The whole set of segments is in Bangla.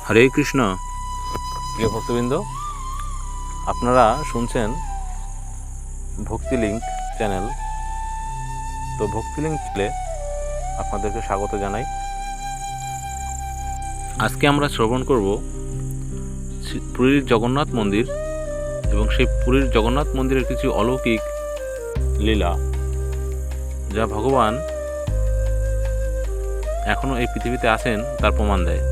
হরে কৃষ্ণ। প্রিয় ভক্তবৃন্দ, আপনারা শুনছেন ভক্তি লিঙ্ক চ্যানেল। তো ভক্তি লিঙ্ক চ্যানেলে আপনাদেরকে স্বাগত জানাই। আজকে আমরা শ্রবণ করব পুরীর জগন্নাথ মন্দির এবং সেই পুরীর জগন্নাথ মন্দিরের কিছু অলৌকিক লীলা, যা ভগবান এখনও এই পৃথিবীতে আছেন তার প্রমাণ দেয়।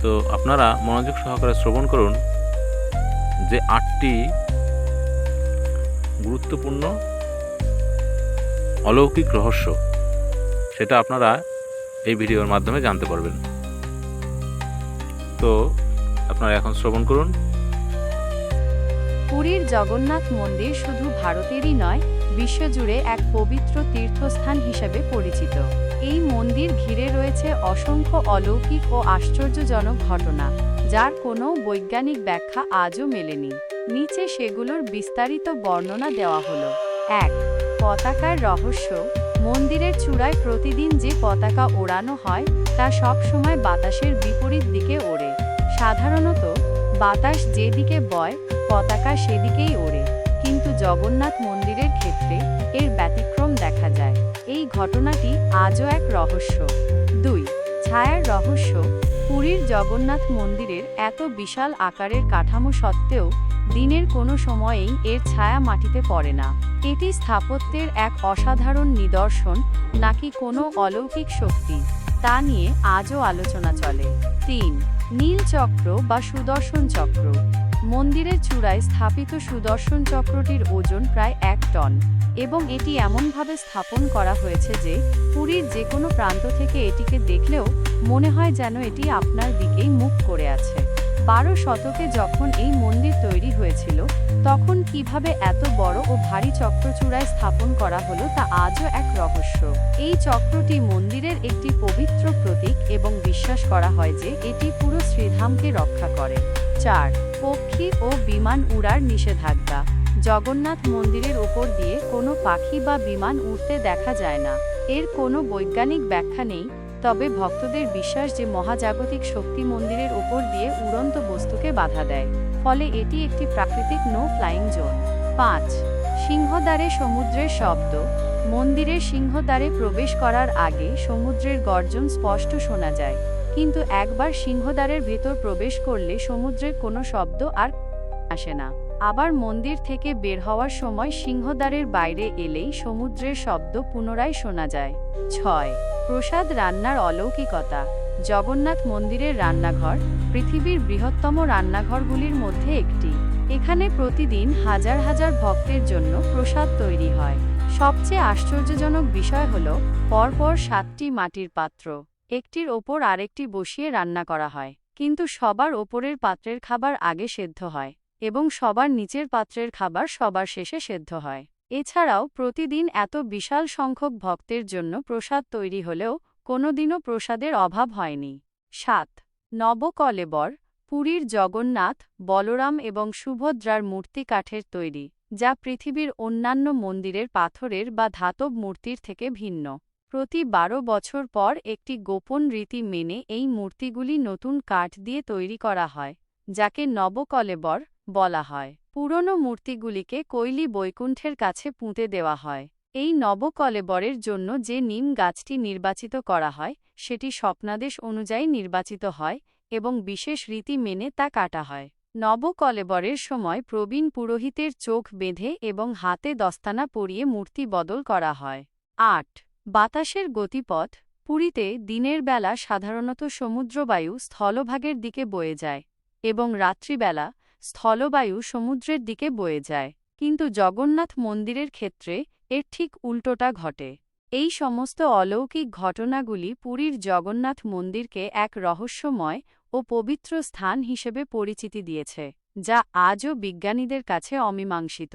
তো আপনারা মনোযোগ সহকারে শ্রবণ করুন যে 8টি গুরুত্বপূর্ণ অলৌকিক রহস্য, সেটা আপনারা এই ভিডিওর মাধ্যমে জানতে পারবেন। তো আপনারা এখন শ্রবণ করুন। পুরীর জগন্নাথ মন্দির শুধু ভারতেরই নয়, বিশ্বজুড়ে এক পবিত্র তীর্থস্থান হিসেবে পরিচিত। এই মন্দির ঘিরে রয়েছে অসংখ্য অলৌকিক ও আশ্চর্যজনক ঘটনা, যার কোনো বৈজ্ঞানিক ব্যাখ্যা আজও মেলেনি। নিচে সেগুলোর বিস্তারিত বর্ণনা দেওয়া হলো। 1. পতাকার রহস্য। মন্দিরের চূড়ায় প্রতিদিন যে পতাকা ওড়ানো হয় তা সব সময় বাতাসের বিপরীত দিকে ওড়ে। সাধারণত বাতাস যেদিকে বয়, পতাকা সেদিকেই ওড়ে, কিন্তু জগন্নাথ মন্দিরের ক্ষেত্রে এর ব্যতিক্রম দেখা যায়। এই ঘটনাটি আজও এক রহস্য। 2. ছায়ার রহস্য। পুরীর জগন্নাথ মন্দিরের এত বিশাল আকারের কাঠামো সত্ত্বেও দিনের কোনো সময়েই এর ছায়া মাটিতে পড়ে না। এটি স্থাপত্যের এক অসাধারণ নিদর্শন নাকি কোনো অলৌকিক শক্তি, তা নিয়ে আজও আলোচনা চলে। 3. নীল চক্র বা সুদর্শন চক্র। মন্দিরের চূড়ায় স্থাপিত সুদর্শন চক্রটির ওজন প্রায় 1 টন এবং এটি এমনভাবে স্থাপন করা হয়েছে যে পুরীর যে কোনো প্রান্ত থেকে এটিকে দেখলেও মনে হয় যেন এটি আপনার দিকেই মুখ করে আছে। 12 শতকে যখন এই মন্দির তৈরি হয়েছিল, তখন কিভাবে এত বড় ও ভারী চক্র চূড়ায় স্থাপন করা হলো তা আজও এক রহস্য। এই চক্রটি মন্দিরের একটি পবিত্র প্রতীক এবং বিশ্বাস করা হয় যে এটি পুরো শ্রীধামকে রক্ষা করে। 4. পক্ষী ও বিমান উড়ার নিষেধাজ্ঞা। জগন্নাথ মন্দিরের উপর দিয়ে কোনো পাখি বা বিমান উড়তে দেখা যায় না। এর কোনো বৈজ্ঞানিক ব্যাখ্যা নেই, তবে ভক্তদের বিশ্বাস যে মহাজাগতিক শক্তি মন্দিরের উপর দিয়ে উড়ন্ত বস্তুকে বাধা দেয়, ফলে এটি একটি প্রাকৃতিক নো ফ্লাইং জোন। 5. সিংহদ্বারে সমুদ্রের শব্দ। মন্দিরের সিংহদ্বারে প্রবেশ করার আগে সমুদ্রের গর্জন স্পষ্ট শোনা যায়, কিন্তু একবার সিংহদ্বারের ভেতর প্রবেশ করলে সমুদ্রের কোনো শব্দ আর আসে না। আবার মন্দির থেকে বের হওয়ার সময় সিংহদ্বারের বাইরে এলেই সমুদ্রের শব্দ পুনরায় শোনা যায়। 6. প্রসাদ রান্নার অলৌকিকতা। জগন্নাথ মন্দিরের রান্নাঘর পৃথিবীর বৃহত্তম রান্নাঘরগুলির মধ্যে একটি। এখানে প্রতিদিন হাজার হাজার ভক্তের জন্য প্রসাদ তৈরি হয়। সবচেয়ে আশ্চর্যজনক বিষয় হল পরপর 7টি মাটির পাত্র, একটির ওপর আরেকটি বসিয়ে রান্না করা হয়, কিন্তু সবার ওপরের পাত্রের খাবার আগে সেদ্ধ হয় এবং সবার নিচের পাত্রের খাবার সবার শেষে সেদ্ধ হয়। এছাড়াও প্রতিদিন এত বিশাল সংখ্যক ভক্তের জন্য প্রসাদ তৈরি হলেও কোনোদিনও প্রসাদের অভাব হয়নি। 7. নবকলেবর। পুরীর জগন্নাথ, বলরাম এবং সুভদ্রার মূর্তি কাঠের তৈরি, যা পৃথিবীর অন্যান্য মন্দিরের পাথরের বা ধাতব মূর্তির থেকে ভিন্ন। প্রতি 12 বছর পর একটি গোপন রীতি মেনে এই মূর্তিগুলি নতুন কাঠ দিয়ে তৈরি করা হয়, যাকে নবকলেবর বলা হয়। পুরনো মূর্তিগুলিকে কৈলি বৈকুণ্ঠের কাছে পুঁতে দেওয়া হয়। এই নবকলেবরের জন্য যে নিম গাছটি নির্বাচিত করা হয় সেটি স্বপ্নাদেশ অনুযায়ী নির্বাচিত হয় এবং বিশেষ রীতি মেনে তা কাটা হয়। নবকলেবরের সময় প্রবীণ পুরোহিতের চোখ বেঁধে এবং হাতে দস্তানা পরিয়ে মূর্তি বদল করা হয়। 8. বাতাসের গতিপথ। পুরীতে দিনের বেলা সাধারণত সমুদ্রবায়ু স্থলভাগের দিকে বয়ে যায় এবং রাত্রিবেলা স্থলবায়ু সমুদ্রের দিকে বয়ে যায়, কিন্তু জগন্নাথ মন্দিরের ক্ষেত্রে এর ঠিক উল্টোটা ঘটে। এই সমস্ত অলৌকিক ঘটনাগুলি পুরীর জগন্নাথ মন্দিরকে এক রহস্যময় ও পবিত্র স্থান হিসেবে পরিচিতি দিয়েছে, যা আজও বিজ্ঞানীদের কাছে অমীমাংসিত।